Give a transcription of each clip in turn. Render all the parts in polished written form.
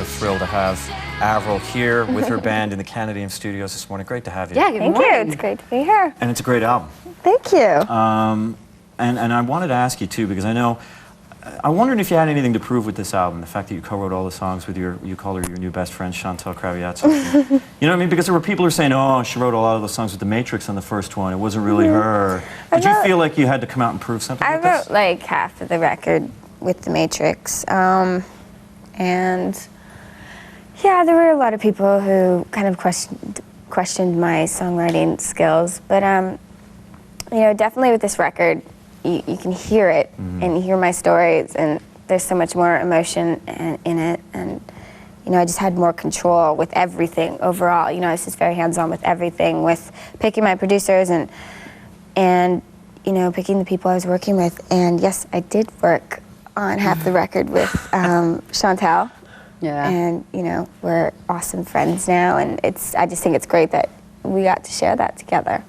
thrilled to have Avril here with her band in the Canadian studios this morning. Great to have you. Yeah, good morning. Thank you. It's great to be here. And it's a great album. Thank you. And I wanted to ask you too, because I'm wondering if you had anything to prove with this album, the fact that you co-wrote all the songs with you call her your new best friend, Chantal Kraviatz. You know what I mean? Because there were people who were saying, oh, she wrote a lot of the songs with The Matrix on the first one. It wasn't really her. Did you feel like you had to come out and prove something I with this? wrote like half of the record with The Matrix. And yeah, there were a lot of people who kind of questioned my songwriting skills. But you know, definitely with this record, you can hear it and you hear my stories, and there's so much more emotion in it, and you know, I just had more control with everything overall. You know, I was just very hands-on with everything, with picking my producers and you know, picking the people I was working with. And yes, I did work on half the record with Chantal. Yeah. And you know, we're awesome friends now, and I just think it's great that we got to share that together.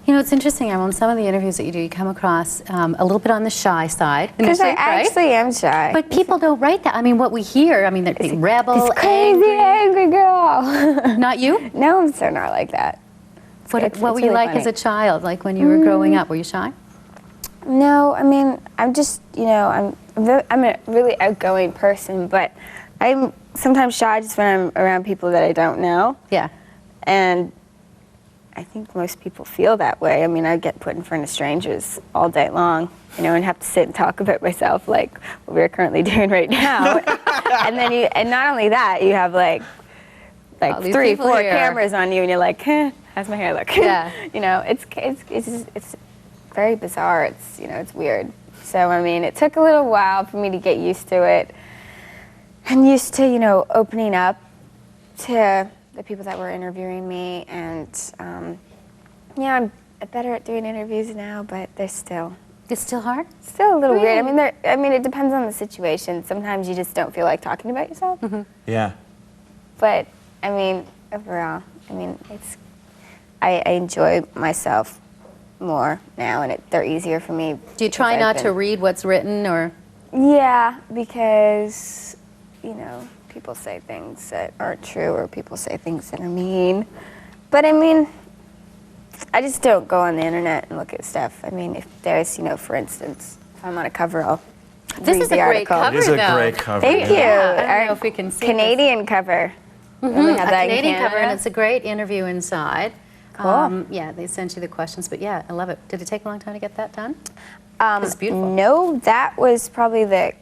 You know, it's interesting, on some of the interviews that you do, you come across a little bit on the shy side. Because I actually am shy. But people don't write that. I mean, what we hear, I mean, they're rebel, this crazy, angry girl. Not you? No, I'm so not like that. What were you like as a child, like when you were growing up? Were you shy? No, I mean, I'm just, you know, I'm a really outgoing person, but I'm sometimes shy just when I'm around people that I don't know. Yeah. And I think most people feel that way. I mean, I get put in front of strangers all day long, you know, and have to sit and talk about myself like what we're currently doing right now. and not only that, you have like 3, 4 cameras on you, and you're like, how's my hair look? Yeah. You know, it's very bizarre. It's, you know, it's weird. So I mean, it took a little while for me to get used to it, and used to, you know, opening up to the people that were interviewing me, and yeah, I'm better at doing interviews now, but they're still. It's still hard? Still a little weird. I mean, it depends on the situation. Sometimes you just don't feel like talking about yourself. Yeah. But I mean, overall, I mean, I enjoy myself more now, and they're easier for me. Do you try not to read what's written, or? Yeah, because, you know, people say things that aren't true, or people say things that are mean. But I mean, I just don't go on the internet and look at stuff. I mean, if there's, you know, for instance, if I'm on a cover, I'll read the article. It is a great cover. Thank you. Yeah, I don't know if we can see Canadian cover. We have a that in Canadian Canada. cover, and it's a great interview inside. Cool. Yeah, they sent you the questions, but yeah, I love it. Did it take a long time to get that done? It's beautiful. No, that was probably the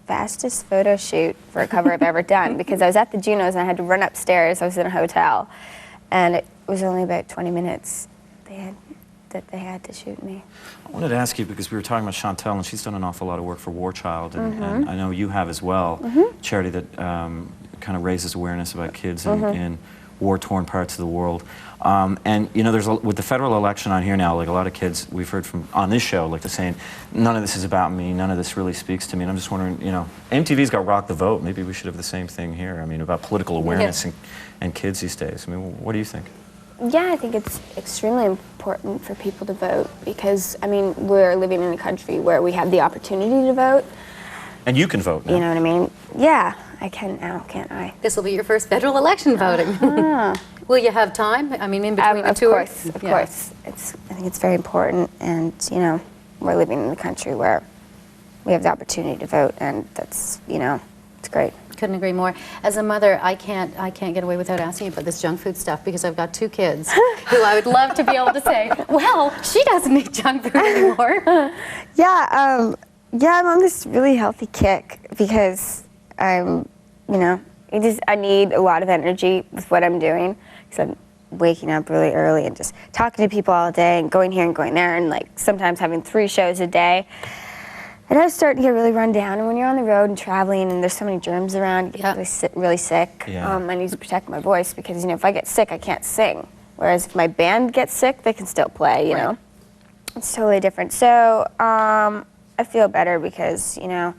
fastest photo shoot for a cover I've ever done, because I was at the Junos and I had to run upstairs. I was in a hotel, and it was only about 20 minutes they had to shoot me. I wanted to ask you, because we were talking about Chantal, and she's done an awful lot of work for War Child, and I know you have as well, charity that kind of raises awareness about kids in war-torn parts of the world. And you know, with the federal election on here now, like a lot of kids we've heard from on this show, like they're saying, none of this is about me, none of this really speaks to me. And I'm just wondering, you know, MTV's got Rock the Vote. Maybe we should have the same thing here. I mean, about political awareness and kids these days. I mean, what do you think? Yeah, I think it's extremely important for people to vote, because, I mean, we're living in a country where we have the opportunity to vote. And you can vote now. You know what I mean? Yeah, I can now, can't I? This will be your first federal election voting. Will you have time? I mean, in between the two? Of course. I think it's very important, and, you know, we're living in a country where we have the opportunity to vote, and that's, you know, it's great. Couldn't agree more. As a mother, I can't get away without asking you about this junk food stuff, because I've got 2 kids who I would love to be able to say, well, she doesn't eat junk food anymore. Yeah, I'm on this really healthy kick, because I'm, you know, I need a lot of energy with what I'm doing, because I'm waking up really early and just talking to people all day and going here and going there, and like sometimes having 3 shows a day. And I was starting to get really run down, and when you're on the road and traveling and there's so many germs around, you get really sick. I need to protect my voice, because, you know, if I get sick, I can't sing. Whereas if my band gets sick, they can still play, you know. It's totally different. So I feel better because, you know,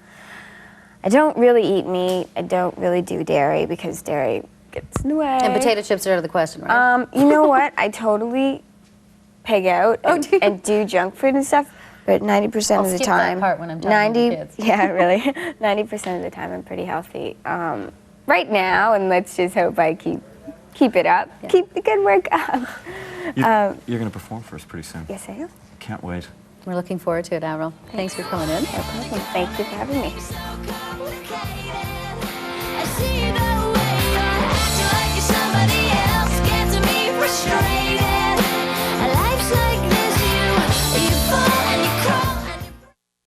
I don't really eat meat. I don't really do dairy, because dairy gets in the way. And potato chips are out of the question, right? You know what? I totally pig out and do junk food and stuff. But 90% of the time, that part when I'm talking to kids. Yeah, really. 90% of the time, I'm pretty healthy. right now, and let's just hope I keep it up. Yeah. Keep the good work up. You're going to perform for us pretty soon. Yes, I am. Can't wait. We're looking forward to it, Avril. Thanks for coming in. No problem. Thank you for having me. I see the